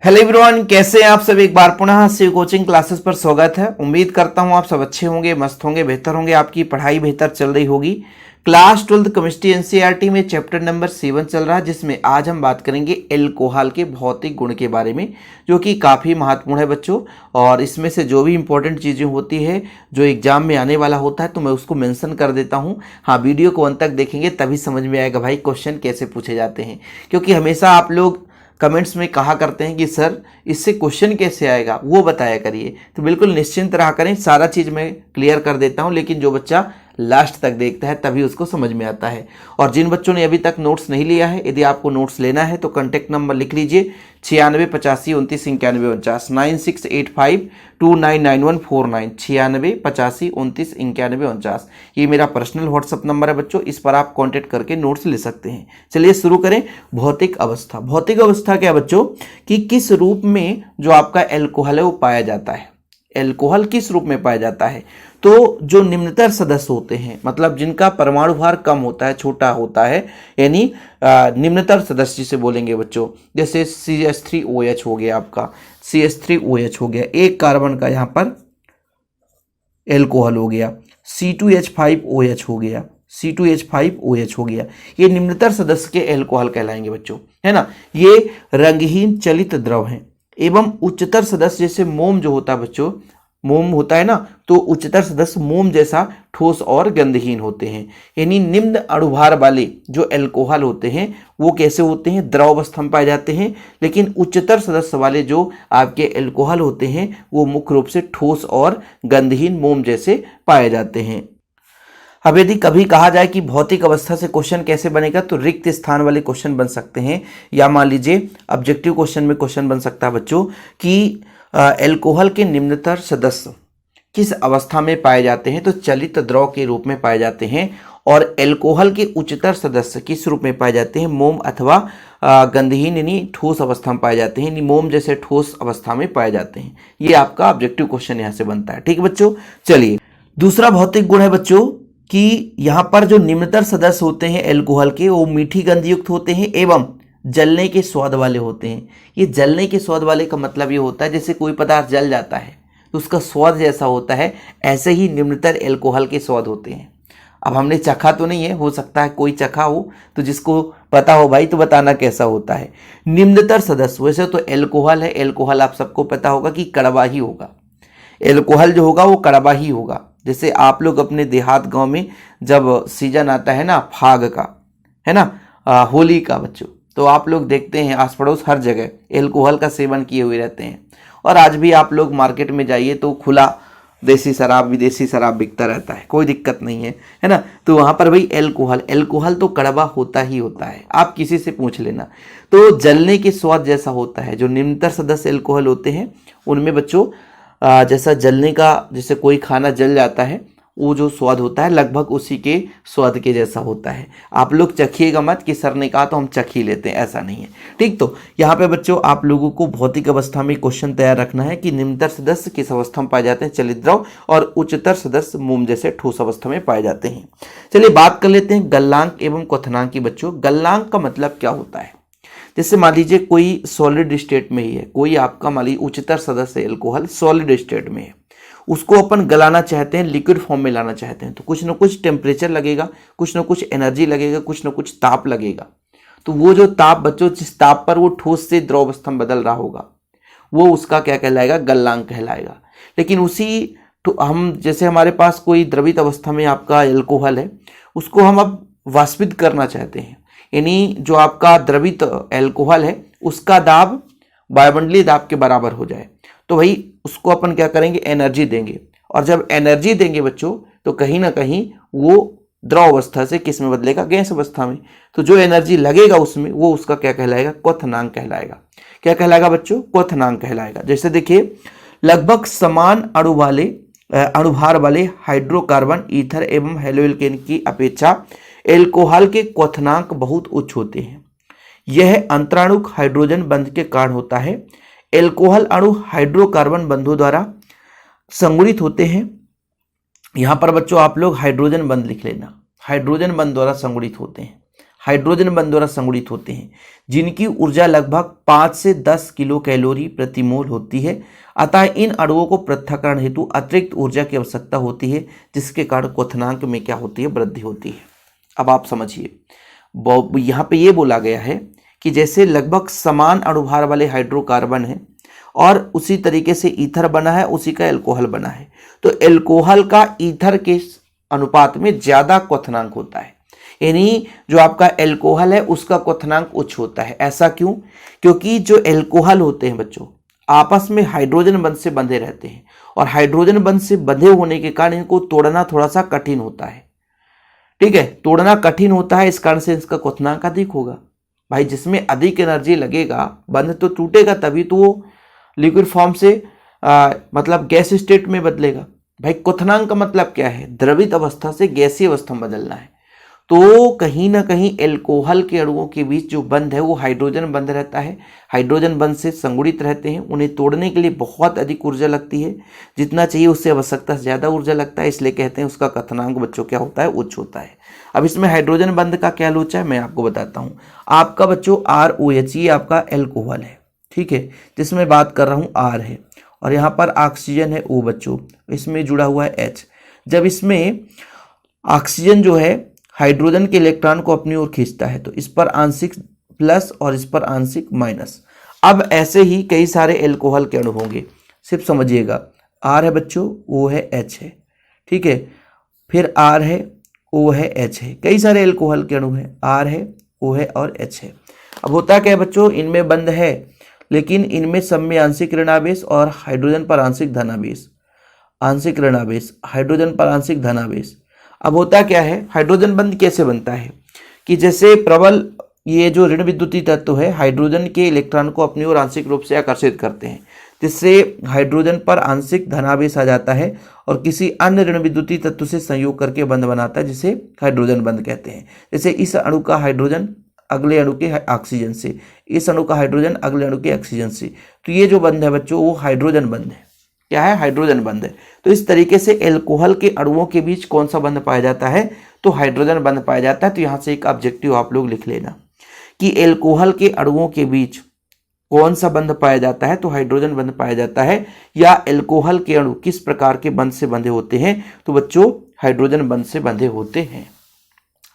Hello everyone, कैसे हैं आप सब। एक बार पुनः शिव कोचिंग क्लासेस पर स्वागत है। उम्मीद करता हूं आप सब अच्छे होंगे, मस्त होंगे, बेहतर होंगे, आपकी पढ़ाई बेहतर चल रही होगी। क्लास 12 केमिस्ट्री एनसीईआरटी में चैप्टर नंबर 7 चल रहा है, जिसमें आज हम बात करेंगे एल्कोहल के भौतिक गुण के बारे में, जो कि काफ़ी महत्वपूर्ण है बच्चों। और इसमें से जो भी इंपॉर्टेंट चीज़ें होती है जो एग्जाम में आने वाला होता है, तो मैं उसको मेंशन कर देता हूँ। हाँ, वीडियो को अंत तक देखेंगे तभी समझ में आएगा भाई क्वेश्चन कैसे पूछे जाते हैं। क्योंकि हमेशा आप लोग कमेंट्स में कहा करते हैं कि सर इससे क्वेश्चन कैसे आएगा, वो बताया करिए। तो बिल्कुल निश्चिंत रहा करें, सारा चीज़ मैं क्लियर कर देता हूं, लेकिन जो बच्चा लास्ट तक देखता है तभी उसको समझ में आता है। और जिन बच्चों ने अभी तक नोट्स नहीं लिया है, यदि आपको नोट्स लेना है तो कॉन्टैक्ट नंबर लिख लीजिए 96 85 29 91 49 9685299149 96 85 29 91 49। ये मेरा पर्सनल व्हाट्सअप नंबर है बच्चों, इस पर आप कांटेक्ट करके नोट्स ले सकते हैं। चलिए शुरू करें। भौतिक अवस्था। भौतिक अवस्था क्या बच्चों कि किस रूप में जो आपका एल्कोहल है वो पाया जाता है। एल्कोहल किस रूप में पाया जाता है? तो जो निम्नतर सदस्य होते हैं, मतलब जिनका परमाणु भार कम होता है, छोटा होता है, यानी निम्नतर सदस्य जिसे बोलेंगे बच्चों, जैसे CH3OH हो गया, आपका CH3OH हो गया, एक कार्बन का यहाँ पर एल्कोहल हो गया, C2H5OH हो गया, C2H5OH हो गया। ये निम्नतर सदस्य के एल्कोहल कहलाएंगे बच्चों, है ना। ये रंगहीन चलित द्रव हैं। एवं उच्चतर सदस्य जैसे मोम जो होता है बच्चों, मोम होता है ना, तो उच्चतर सदस्य मोम जैसा ठोस और गंधहीन होते हैं। यानी निम्न अणुभार वाले जो एल्कोहल होते हैं वो कैसे होते हैं? द्रव अवस्था में पाए जाते हैं। लेकिन उच्चतर सदस्य वाले जो आपके एल्कोहल होते हैं वो मुख्य रूप से ठोस और गंधहीन मोम जैसे पाए जाते हैं। अब यदि कभी कहा जाए कि भौतिक अवस्था से क्वेश्चन कैसे बनेगा, तो रिक्त स्थान वाले क्वेश्चन बन सकते हैं, या मान लीजिए ऑब्जेक्टिव क्वेश्चन में क्वेश्चन बन सकता है बच्चों कि एल्कोहल के निम्नतर सदस्य किस अवस्था में पाए जाते हैं, तो चलित द्रव के रूप में पाए जाते हैं। और एल्कोहल के उच्चतर सदस्य किस रूप में पाए जाते हैं? मोम अथवा गंधहीन यानी ठोस अवस्था में पाए जाते हैं, यानी मोम जैसे ठोस अवस्था में पाए जाते हैं। ये आपका ऑब्जेक्टिव क्वेश्चन यहाँ से बनता है। ठीक है बच्चों, चलिए दूसरा भौतिक गुण है बच्चों कि यहाँ पर जो निम्नतर सदस्य होते हैं एल्कोहल के, वो मीठी गंध युक्त होते हैं एवं जलने के स्वाद वाले होते हैं। ये जलने के स्वाद वाले का मतलब ये होता है जैसे कोई पदार्थ जल जाता है तो उसका स्वाद जैसा होता है, ऐसे ही निम्नतर एल्कोहल के स्वाद होते हैं। अब हमने चखा तो नहीं है, हो सकता है कोई चखा हो, तो जिसको पता हो भाई तो बताना कैसा होता है। निम्नतर सदस्य, वैसे तो एल्कोहल है, एल्कोहल आप सबको पता होगा कि कड़वा ही होगा। एल्कोहल जो होगा वो कड़वा ही होगा। जैसे आप लोग अपने देहात गांव में जब सीजन आता है ना फाग का, है ना, होली का बच्चों, तो आप लोग देखते हैं आस पड़ोस हर जगह एल्कोहल का सेवन किए हुए रहते हैं। और आज भी आप लोग मार्केट में जाइए तो खुला देसी शराब, विदेशी शराब बिकता रहता है, कोई दिक्कत नहीं है ना। तो वहाँ पर भाई एल्कोहल तो कड़वा होता ही होता है, आप किसी से पूछ लेना। तो जलने के स्वाद जैसा होता है। जो निम्नतर सदस्य एल्कोहल होते हैं उनमें बच्चों जैसा जलने का, जैसे कोई खाना जल जाता है, वो जो स्वाद होता है लगभग उसी के स्वाद के जैसा होता है। आप लोग चखिएगा मत कि सर ने कहा तो हम चख ही लेते हैं, ऐसा नहीं है। ठीक, तो यहाँ पे बच्चों आप लोगों को भौतिक अवस्था में क्वेश्चन तैयार रखना है कि निम्नतर सदस्य किस अवस्था में पाए जाते हैं, चलित द्रव, और उच्चतर सदस्य मोम जैसे ठोस अवस्था में पाए जाते हैं। चलिए बात कर लेते हैं गलनांक एवं क्वथनांक की बच्चों। गलनांक का मतलब क्या होता है? जैसे मान लीजिए कोई सॉलिड स्टेट में ही है, कोई आपका मान लीजिए उच्चतर सदस्य एल्कोहल सॉलिड स्टेट में है, उसको अपन गलाना चाहते हैं, लिक्विड फॉर्म में लाना चाहते हैं, तो कुछ ना कुछ टेम्परेचर लगेगा, कुछ ना कुछ एनर्जी लगेगा, कुछ ना कुछ ताप लगेगा। तो वो जो ताप बच्चों, जिस ताप पर वो ठोस से द्रव अवस्था में बदल रहा होगा, वो उसका क्या कहलाएगा? गलनांक कहलाएगा। लेकिन उसी तो हम जैसे हमारे पास कोई द्रवित अवस्था में आपका एल्कोहल है, उसको हम अब वाष्पित करना चाहते हैं, यानी जो आपका द्रवित एल्कोहल है उसका दाब वायुमंडलीय दाब के बराबर हो जाए, तो भाई उसको अपन क्या करेंगे? एनर्जी देंगे। और जब एनर्जी देंगे बच्चों तो कहीं ना कहीं वो द्रव अवस्था से किस में बदलेगा? गैस अवस्था में। तो जो एनर्जी लगेगा उसमें वो उसका क्या कहलाएगा? क्वथनांक कहलाएगा। क्या कहलाएगा बच्चों? क्वथनांक कहलाएगा। जैसे देखिए लगभग समान अणुभार वाले हाइड्रोकार्बन, ईथर एवं हेलोएल्केन की अपेक्षा एल्कोहल के क्वथनांक बहुत उच्च होते हैं। यह अंतराणुक हाइड्रोजन बंध के कारण होता है। एल्कोहल अणु हाइड्रोकार्बन बंधों द्वारा संगुणित होते हैं। यहां पर बच्चों आप लोग हाइड्रोजन बंध लिख लेना, हाइड्रोजन बंध द्वारा संगुणित होते हैं। हाइड्रोजन बंध द्वारा संगुणित होते हैं, जिनकी ऊर्जा लगभग 5 से 10 किलो कैलोरी प्रति मोल होती है। अतः इन अणुओं को पृथक्करण हेतु अतिरिक्त ऊर्जा की आवश्यकता होती है, जिसके कारण क्वथनांक में क्या होती है, वृद्धि होती है। अब आप समझिए, यहाँ पे ये बोला गया है कि जैसे लगभग समान अणुभार वाले हाइड्रोकार्बन है और उसी तरीके से ईथर बना है, उसी का एल्कोहल बना है, तो एल्कोहल का ईथर के अनुपात में ज्यादा क्वथनांक होता है, यानी जो आपका एल्कोहल है उसका क्वथनांक उच्च होता है। ऐसा क्यों? क्योंकि जो एल्कोहल होते हैं बच्चों आपस में हाइड्रोजन बंध से बंधे रहते हैं, और हाइड्रोजन बंध से बंधे होने के कारण इनको तोड़ना थोड़ा सा कठिन होता है। ठीक है, तोड़ना कठिन होता है, इस कारण से इसका क्वथनांक अधिक होगा। भाई जिसमें अधिक एनर्जी लगेगा, बंध तो टूटेगा तभी तो वो लिक्विड फॉर्म से मतलब गैस स्टेट में बदलेगा। भाई क्वथनांक का मतलब क्या है? द्रवित अवस्था से गैसीय अवस्था में बदलना है। तो कहीं ना कहीं एल्कोहल के अणुओं के बीच जो बंध है वो हाइड्रोजन बंध रहता है, हाइड्रोजन बंध से संगुणित रहते हैं। उन्हें तोड़ने के लिए बहुत अधिक ऊर्जा लगती है, जितना चाहिए उससे आवश्यकता से ज़्यादा ऊर्जा लगता है, इसलिए कहते हैं उसका क्वथनांक बच्चों क्या होता है, उच्च होता है। अब इसमें हाइड्रोजन बंध का क्या लोचा है मैं आपको बताता हूँ। आपका बच्चों ROH ये आपका एल्कोहल है, ठीक है, जिसमें बात कर रहा हूँ R है, और यहाँ पर ऑक्सीजन है O बच्चों, इसमें जुड़ा हुआ है H। जब इसमें ऑक्सीजन जो है हाइड्रोजन के इलेक्ट्रॉन को अपनी ओर खींचता है तो इस पर आंशिक प्लस और इस पर आंशिक माइनस। अब ऐसे ही कई सारे एल्कोहल के अणु होंगे, सिर्फ समझिएगा। R है बच्चों, O है, H है, ठीक है, फिर R है, O है, H है, कई सारे एल्कोहल के अणु हैं, R है, O है और H है। अब होता क्या है बच्चों, इनमें बंध है लेकिन इनमें सब में आंशिक ऋणावेश और हाइड्रोजन पर आंशिक धनावेश, आंशिक ऋणावेश, हाइड्रोजन पर आंशिक धनावेश। अब होता क्या है, हाइड्रोजन बंध कैसे बनता है कि जैसे प्रबल ये जो ऋण विद्युतीय तत्व है हाइड्रोजन के इलेक्ट्रॉन को अपनी ओर आंशिक रूप से आकर्षित करते हैं, जिससे हाइड्रोजन पर आंशिक धनावेश आ जाता है और किसी अन्य ऋण विद्युतीय तत्व से संयोग करके बंध बनाता है, जिसे हाइड्रोजन बंध कहते हैं। जैसे इस अणु का हाइड्रोजन अगले अणु के ऑक्सीजन से, इस अणु का हाइड्रोजन अगले अणु के ऑक्सीजन से, तो ये जो बंध है बच्चों वो हाइड्रोजन बंध है। क्या है? हाइड्रोजन बंध है। तो इस तरीके से एल्कोहल के अणुओं के बीच कौन सा बंध पाया जाता है? तो हाइड्रोजन बंध पाया जाता है। तो यहाँ से एक ऑब्जेक्टिव आप लोग लिख लेना कि एल्कोहल के अणुओं के बीच कौन सा बंध पाया जाता है? तो हाइड्रोजन बंध पाया जाता है। या एल्कोहल के अणु किस प्रकार के बंध से बंधे होते हैं? तो बच्चों हाइड्रोजन बंध से बंधे होते हैं।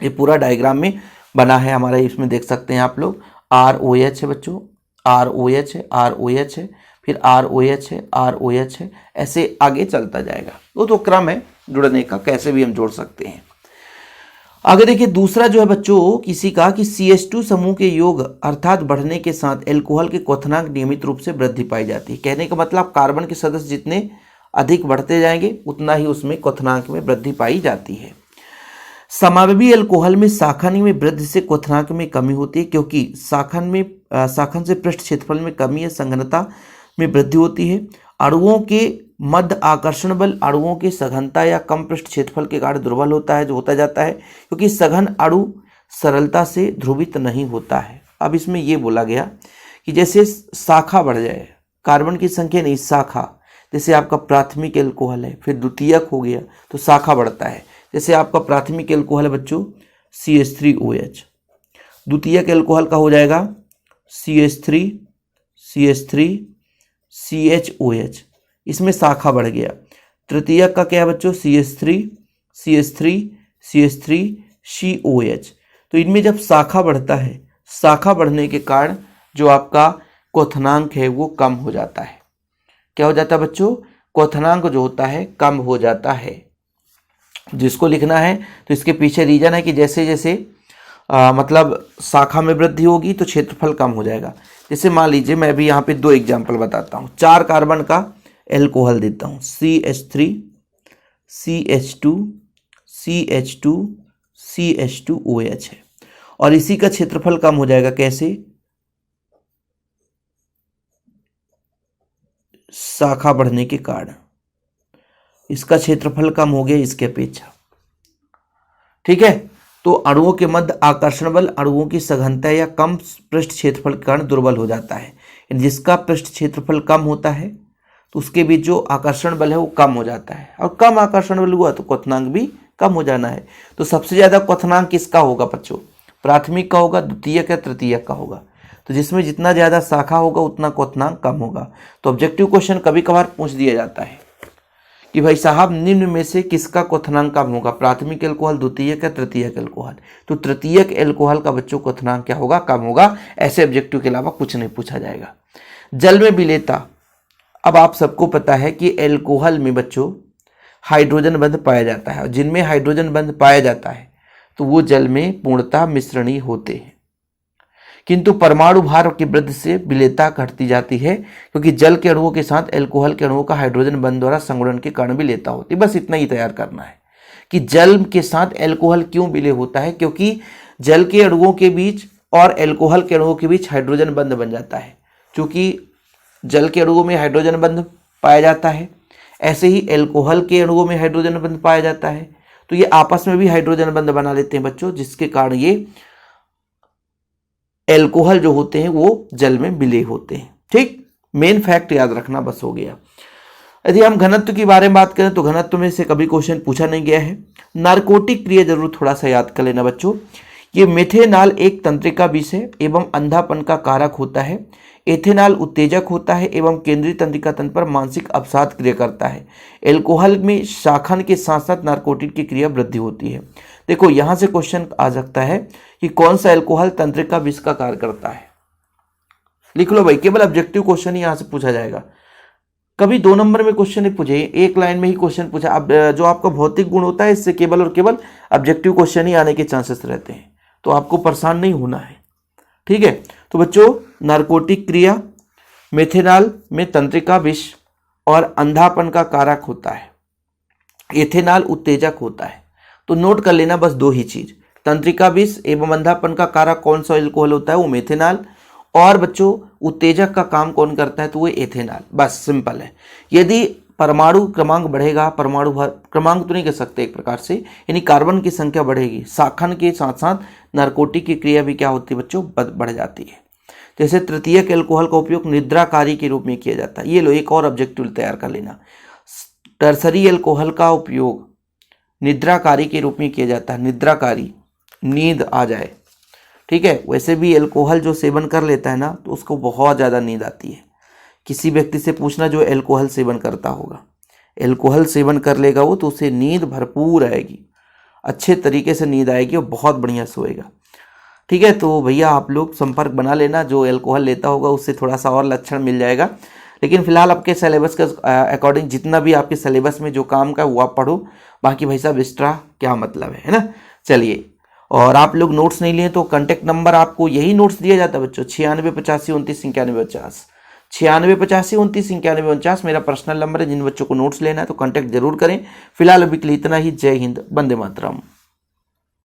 ये पूरा डायग्राम में बना है हमारा, इसमें देख सकते हैं आप लोग। ROH है बच्चों, ROH है, ROH है, फिर ROH है, ROH है, ऐसे आगे चलता जाएगा। वो तो क्रम है जुड़ने का, कैसे भी हम जोड़ सकते हैं। आगे देखिए दूसरा जो है बच्चों किसी का कि CH2 समूह के योग अर्थात बढ़ने के साथ एल्कोहल के क्वथनांक नियमित रूप से वृद्धि पाई जाती है। कहने का मतलब कार्बन के सदस्य जितने अधिक बढ़ते जाएंगे उतना ही उसमें क्वथनांक में वृद्धि पाई जाती है। समावयवी अल्कोहल में साखनी में वृद्धि से क्वथनांक में कमी होती है, क्योंकि साखन से पृष्ठ क्षेत्रफल में कमी है, संघनता में वृद्धि होती है। अणुओं के मध्य आकर्षण बल अणुओं की सघनता या कम पृष्ठ क्षेत्रफल के कारण दुर्बल होता है, जो होता जाता है, क्योंकि सघन अणु सरलता से ध्रुवित नहीं होता है। अब इसमें यह बोला गया कि जैसे शाखा बढ़ जाए, कार्बन की संख्या नहीं शाखा, जैसे आपका प्राथमिक एल्कोहल है फिर द्वितीयक हो गया तो शाखा बढ़ता है। जैसे आपका प्राथमिक एल्कोहल है बच्चों CH3OH, द्वितीयक एल्कोहल का हो जाएगा CH3CHOH, इसमें शाखा बढ़ गया। तृतीयक का क्या है बच्चों CH3CH3CH3COH। तो इनमें जब शाखा बढ़ता है, शाखा बढ़ने के कारण जो आपका क्वथनांक है वो कम हो जाता है। क्या हो जाता है बच्चों? क्वथनांक जो होता है कम हो जाता है। जिसको लिखना है तो इसके पीछे रीजन है कि जैसे जैसे मतलब शाखा में वृद्धि होगी तो क्षेत्रफल कम हो जाएगा। जैसे मान लीजिए मैं अभी यहाँ पे 2 एग्जाम्पल बताता हूँ। 4 कार्बन का एल्कोहल देता हूँ CH3 CH2 CH2 CH2OH है, और इसी का क्षेत्रफल कम हो जाएगा। कैसे? शाखा बढ़ने के कारण इसका क्षेत्रफल कम हो गया इसके अपेक्षा। ठीक है, तो अणुओं के मध्य आकर्षण बल अणुओं की सघनता या कम पृष्ठ क्षेत्रफल के कारण दुर्बल हो जाता है। जिसका पृष्ठ क्षेत्रफल कम होता है तो उसके बीच जो आकर्षण बल है वो कम हो जाता है, और कम आकर्षण बल हुआ तो क्वथनांक भी कम हो जाना है। तो सबसे ज्यादा क्वथनांक किसका होगा बच्चों? प्राथमिक का होगा, द्वितीयक या तृतीयक का होगा। तो जिसमें जितना ज़्यादा शाखा होगा उतना क्वथनांक कम होगा। तो ऑब्जेक्टिव क्वेश्चन कभी कभार पूछ दिया जाता है कि भाई साहब निम्न में से किसका क्वथनांक कम होगा, प्राथमिक एल्कोहल, द्वितीयक या तृतीयक एल्कोहल। तो तृतीयक एल्कोहल का बच्चों क्वथनांक क्या होगा, कम होगा। ऐसे ऑब्जेक्टिव के अलावा कुछ नहीं पूछा जाएगा। जल में विलेयता, अब आप सबको पता है कि एल्कोहल में बच्चों हाइड्रोजन बंध पाया जाता है, और जिनमें हाइड्रोजन बंध पाया जाता है तो वो जल में पूर्णतः मिश्रणीय होते हैं। किंतु परमाणु भार की वृद्धि से विलेयता घटती जाती है, क्योंकि जल के अणुओं के साथ एल्कोहल के अणुओं का हाइड्रोजन बंध द्वारा संगुणन के कारण विलेयता होती है। बस इतना ही तैयार करना है कि जल के साथ एल्कोहल क्यों विलय होता है, क्योंकि जल के अणुओं के बीच और एल्कोहल के अणुओं के बीच हाइड्रोजन बंध बन जाता है। चूंकि जल के अणुओं में हाइड्रोजन बंध पाया जाता है, ऐसे ही एल्कोहल के अणुओं में हाइड्रोजन बंध पाया जाता है, तो ये आपस में भी हाइड्रोजन बंध बना लेते हैं बच्चों, जिसके कारण ये एल्कोहल जो होते हैं वो जल में विलय होते हैं। ठीक, मेन फैक्ट याद रखना, बस हो गया। यदि हम घनत्व की बारे में बात करें तो घनत्व में से कभी क्वेश्चन पूछा नहीं गया है। नारकोटिक क्रिया जरूर थोड़ा सा याद कर लेना बच्चों। ये मेथेनॉल एक तंत्रिका विष है एवं अंधापन का कारक होता है। एथेनॉल उत्तेजक होता है एवं केंद्रीय तंत्रिका तंत्र पर मानसिक अवसाद क्रिया करता है। एल्कोहल में शाखन के साथ साथ नारकोटिक की क्रिया वृद्धि होती है। देखो यहां से क्वेश्चन आ सकता है कि कौन सा एल्कोहल तंत्रिका विष का कार्य करता है। लिख लो भाई, केवल ऑब्जेक्टिव क्वेश्चन ही यहां से पूछा जाएगा। कभी 2 नंबर में क्वेश्चन नहीं पूछे, एक लाइन में ही क्वेश्चन पूछा। अब जो आपका भौतिक गुण होता है इससे केवल और केवल ऑब्जेक्टिव क्वेश्चन ही आने के चांसेस रहते हैं, तो आपको परेशान नहीं होना है। ठीक है, तो बच्चों नारकोटिक क्रिया मेथेनॉल में तंत्रिका विष और अंधापन का कारक होता है। एथेनॉल उत्तेजक होता है। तो नोट कर लेना बस 2 ही चीज, तंत्रिका विष एवं अंधापन का कारक कौन सा एल्कोहल होता है, वो मेथेनॉल, और बच्चों उत्तेजक का काम कौन करता है तो वो एथेनॉल। बस सिंपल है। यदि परमाणु क्रमांक बढ़ेगा, परमाणु क्रमांक तो नहीं कह सकते एक प्रकार से, यानी कार्बन की संख्या बढ़ेगी, शाखन के साथ साथ नारकोटिक की क्रिया भी क्या होती है बच्चों, बढ़ जाती है। जैसे तृतीयक एल्कोहल का उपयोग निद्राकारी के रूप में किया जाता है। ये लो एक और ऑब्जेक्टिव तैयार कर लेना। टर्सरी एल्कोहल का उपयोग निद्राकारी के रूप में किया जाता है। निद्राकारी, नींद आ जाए। ठीक है, वैसे भी एल्कोहल जो सेवन कर लेता है ना तो उसको बहुत ज़्यादा नींद आती है। किसी व्यक्ति से पूछना जो एल्कोहल सेवन करता होगा, एल्कोहल सेवन कर लेगा वो तो उसे नींद भरपूर आएगी, अच्छे तरीके से नींद आएगी और बहुत बढ़िया सोएगा। ठीक है, तो भैया आप लोग संपर्क बना लेना, जो एल्कोहल लेता होगा उससे थोड़ा सा और लक्षण मिल जाएगा। लेकिन फिलहाल आपके सिलेबस के अकॉर्डिंग जितना भी आपके सिलेबस में जो काम का वो आप पढ़ो, बाकी भाई साहब एक्स्ट्रा क्या मतलब है ना। चलिए, और आप लोग नोट्स नहीं लिए तो कांटेक्ट नंबर आपको यही नोट्स दिया जाता है बच्चों, 968529 91 29 मेरा पर्सनल नंबर है। जिन बच्चों को नोट्स लेना है तो कांटेक्ट जरूर करें। फिलहाल अभी के लिए इतना ही। जय हिंद, वंदे मातरम।